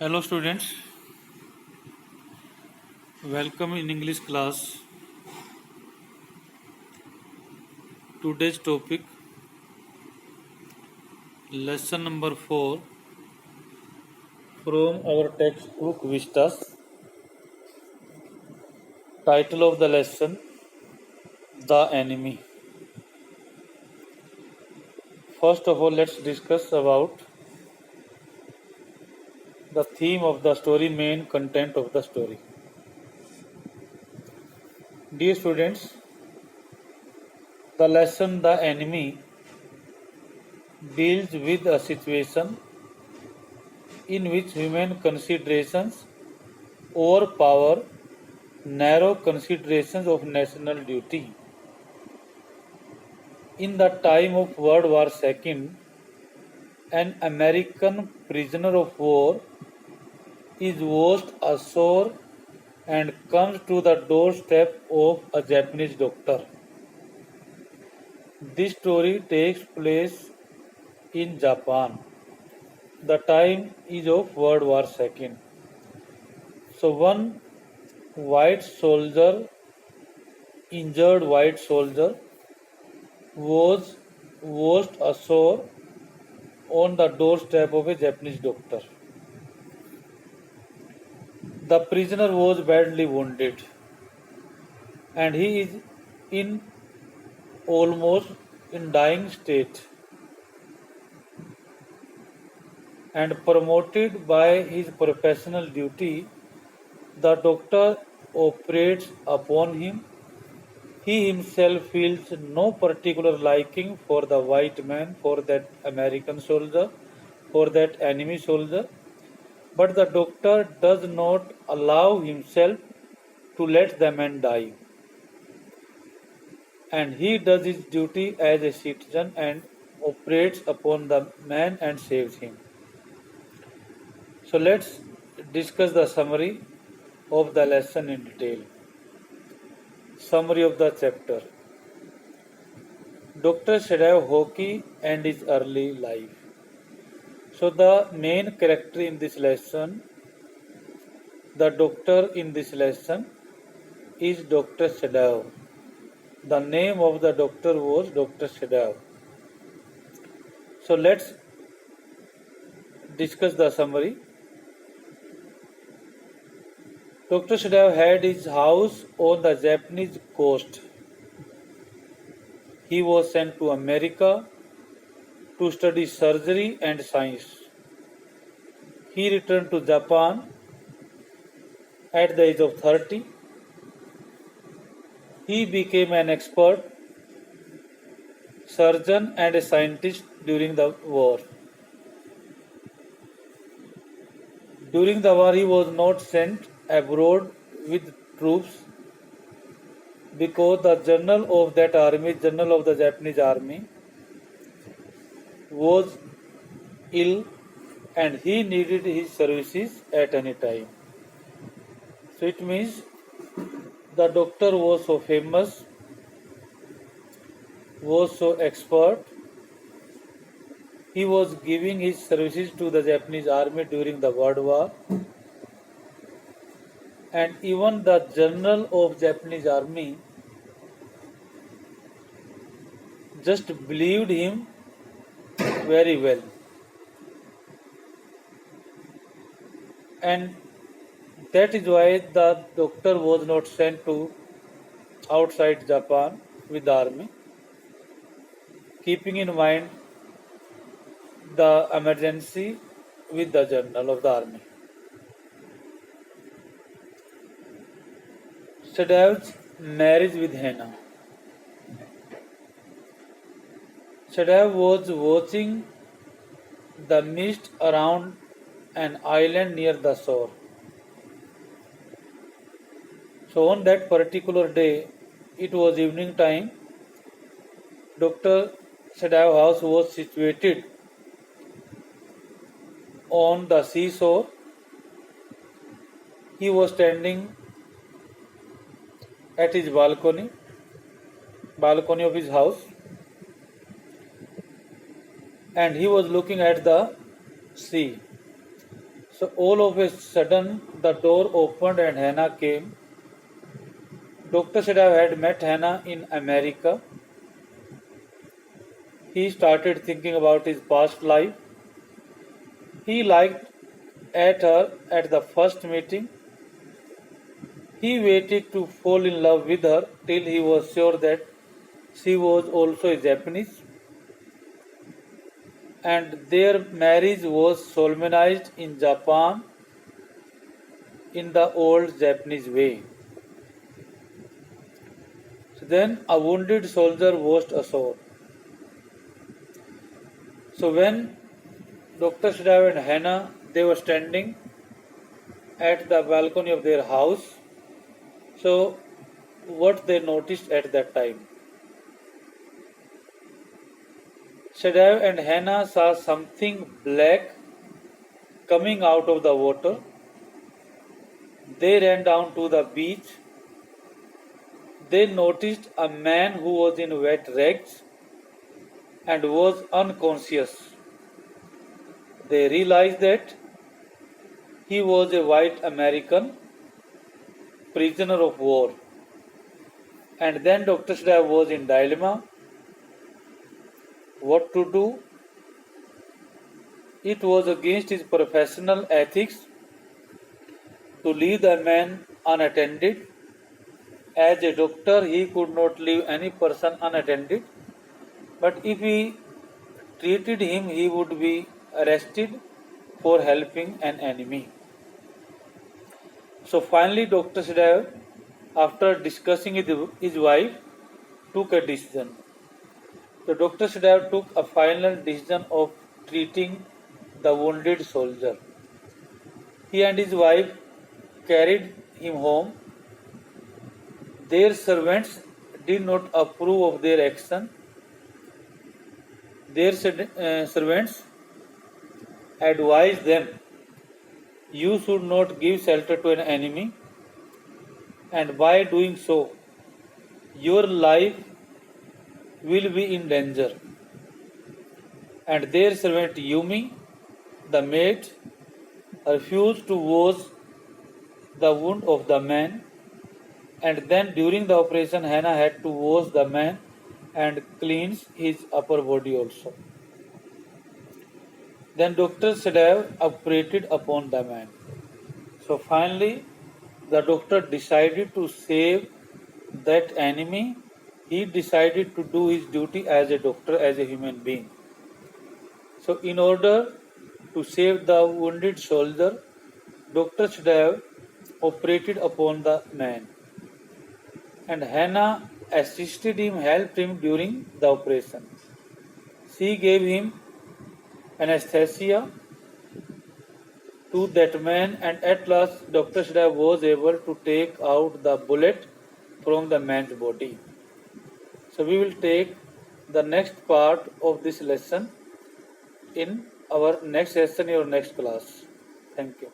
Hello students, welcome in English class. Today's topic lesson number 4 from our textbook Vistas. Title of the lesson The Enemy. First of all, let's discuss about the theme of the story, main content of the story. Dear students, the lesson The Enemy deals with a situation in which human considerations overpower narrow considerations of national duty. In the time of World War II, an American prisoner of war is washed ashore and comes to the doorstep of a Japanese doctor. This story takes place in Japan. The time is of World War II. So one injured white soldier, was washed ashore on the doorstep of a Japanese doctor. The prisoner was badly wounded and he is in almost in dying state, and promoted by his professional duty, the doctor operates upon him. He himself feels no particular liking for the white man, for that American soldier, for that enemy soldier, but the doctor does not allow himself to let the man die. And he does his duty as a citizen and operates upon the man and saves him. So let's discuss the summary of the lesson in detail. Summary of the chapter. Dr. Shadow Hockey and his early life. So the main character in this lesson, the doctor in this lesson is Dr. Shadow. The name of the doctor was Dr. Shadow. So let's discuss the summary. Dr. Shadow had his house on the Japanese coast. He was sent to America to study surgery and science. He returned to Japan at the age of 30. He became an expert surgeon and a scientist during the war. During the war, he was not sent abroad with troops because the general of that army, general of the Japanese army, was ill and he needed his services at any time. So it means the doctor was so famous, was so expert, he was giving his services to the Japanese army during the World War, and even the general of Japanese army just believed him very well, and that is why the doctor was not sent to outside Japan with the army, keeping in mind the emergency with the general of the army. Shadow's marriage with Hannah. Shadow was watching the mist around an island near the shore. So on that particular day, it was evening time. Dr. Shadow's house was situated on the seashore. He was standing at his balcony of his house, and he was looking at the sea. So So all of a sudden, the door opened and Hannah came. Dr. Shadav had met Hannah in America. He started thinking about his past life. He liked at her at the first meeting. He waited to fall in love with her till he was sure that she was also a Japanese, and their marriage was solemnized in Japan in the old Japanese way. So then a wounded soldier washed ashore. So when Dr. Shadav and Hannah, they were standing at the balcony of their house. So what they noticed at that time? Shadav and Hannah saw something black coming out of the water. They ran down to the beach. They noticed a man who was in wet rags and was unconscious. They realized that he was a white American prisoner of war. And then Dr. Shadav was in dilemma what to do. It was against his professional ethics to leave the man unattended. As a doctor, he could not leave any person unattended, but if he treated him, he would be arrested for helping an enemy. So finally, Dr. Shadav, after discussing with his wife, took a decision. So Dr. Shadav took a final decision of treating the wounded soldier. He and his wife carried him home. Their servants did not approve of their action. Their servants advised them, you should not give shelter to an enemy, and by doing so, your life will be in danger. And their servant Yumi, the maid, refused to wash the wound of the man, and then during the operation, Hannah had to wash the man and cleanse his upper body also. Then Dr. Shadav operated upon the man. So finally, the doctor decided to save that enemy. He decided to do his duty as a doctor, as a human being. So in order to save the wounded soldier, Dr. Shadav operated upon the man. And Hannah assisted him, helped him during the operation. She gave him anesthesia to that man, and at last Dr. Shadav was able to take out the bullet from the man's body. So we will take the next part of this lesson in our next session or next class. Thank you.